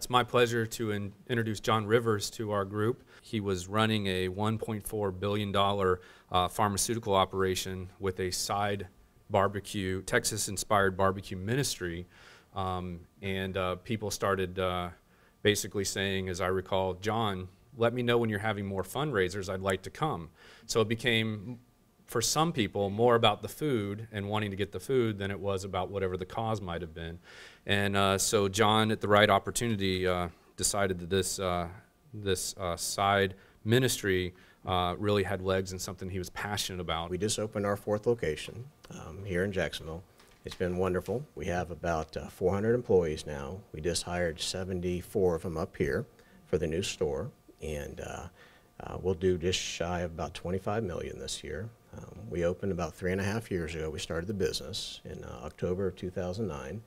It's my pleasure to introduce John Rivers to our group. He was running a $1.4 billion pharmaceutical operation with a side barbecue, Texas-inspired barbecue ministry, and people started basically saying, as I recall, John, let me know when you're having more fundraisers, I'd like to come. So it became, for some people, more about the food and wanting to get the food than it was about whatever the cause might have been. And so John, at the right opportunity, decided that this side ministry really had legs and something he was passionate about. We just opened our 4th location here in Jacksonville. It's been wonderful. We have about 400 employees now. We just hired 74 of them up here for the new store, and we'll do just shy of about $25 million this year. We opened about 3.5 years ago. We started the business in October of 2009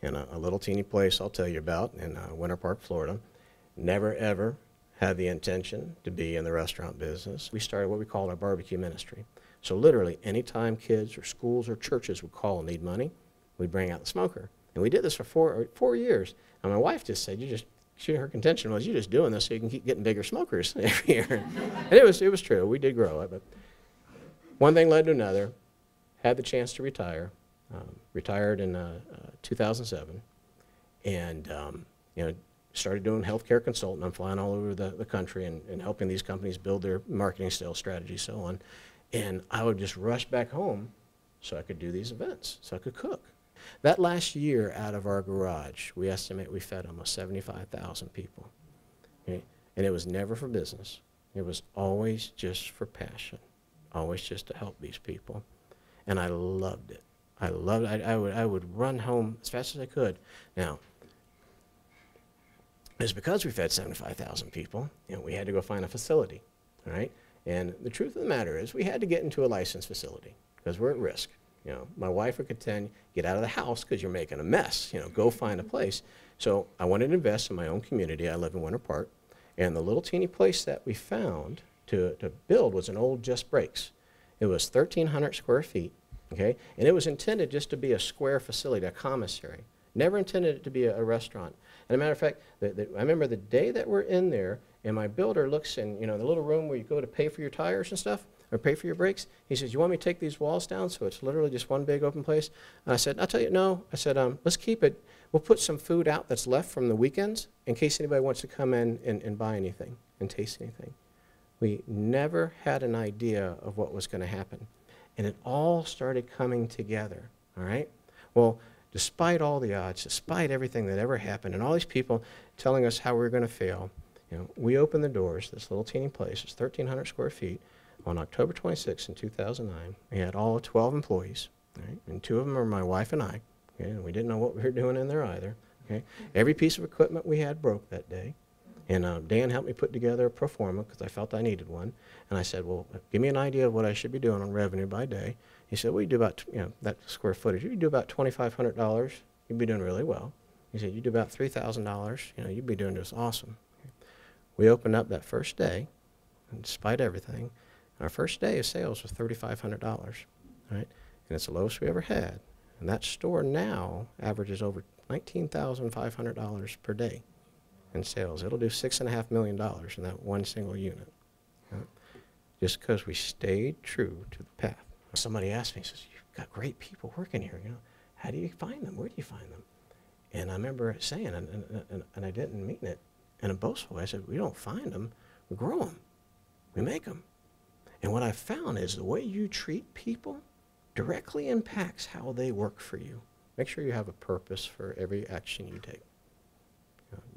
in a little teeny place I'll tell you about in Winter Park, Florida. Never ever had the intention to be in the restaurant business. We started what we call our BBQ Ministry. So literally anytime kids or schools or churches would call and need money, we'd bring out the smoker. And we did this for four years. And my wife just said, her contention was, you're just doing this so you can keep getting bigger smokers every year. And it was true. We did grow it. But one thing led to another. Had the chance to retire. Retired in 2007. And started doing healthcare consulting. I'm flying all over the country and helping these companies build their marketing, sales strategy, so on. And I would just rush back home so I could do these events, so I could cook. That last year out of our garage, we estimate we fed almost 75,000 people. Okay? And it was never for business. It was always just for passion, always just to help these people. And I loved it. I loved it. I would run home as fast as I could. Now, it's because we fed 75,000 people, we had to go find a facility, all right? And the truth of the matter is we had to get into a licensed facility because we're at risk. My wife would contend, get out of the house because you're making a mess. Go find a place. So I wanted to invest in my own community. I live in Winter Park. And the little teeny place that we found to build was an old Just Breaks. It was 1,300 square feet, okay? And it was intended just to be a square facility, a commissary. Never intended it to be a restaurant. And as a matter of fact, I remember the day that we're in there, and my builder looks in, the little room where you go to pay for your tires and stuff, or pay for your brakes. He says, you want me to take these walls down so it's literally just one big open place? And I said, I'll tell you, no. I said, let's keep it. We'll put some food out that's left from the weekends in case anybody wants to come in and buy anything and taste anything. We never had an idea of what was going to happen. And it all started coming together, all right? Well, despite all the odds, despite everything that ever happened, and all these people telling us how we were going to fail, we opened the doors, this little teeny place, it's 1,300 square feet, on October 26 in 2009. We had all 12 employees, right? And 2 of them are my wife and I, okay? And we didn't know what we were doing in there either. Okay? Every piece of equipment we had broke that day. And Dan helped me put together a pro forma because I felt I needed one. And I said, well, give me an idea of what I should be doing on revenue by day. He said, well, you do about, that square footage, you do about $2,500, you'd be doing really well. He said, you do about $3,000, you'd be doing just awesome. Okay. We opened up that first day, and despite everything, our first day of sales was $3,500, right? And it's the lowest we ever had. And that store now averages over $19,500 per day in sales. It'll do $6.5 million in that one single unit, right? Just because we stayed true to the path. Somebody asked me, he says, you've got great people working here, how do you find them? Where do you find them? And I remember saying, and I didn't mean it in a boastful way, I said, we don't find them, we grow them, we make them. And what I found is the way you treat people directly impacts how they work for you. Make sure you have a purpose for every action you take.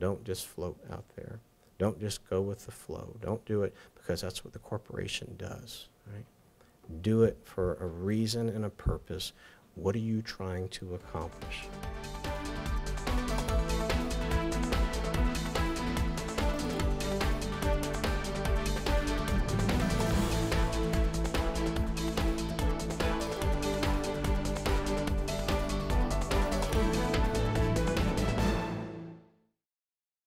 Don't just float out there. Don't just go with the flow. Don't do it because that's what the corporation does, right? Do it for a reason and a purpose. What are you trying to accomplish?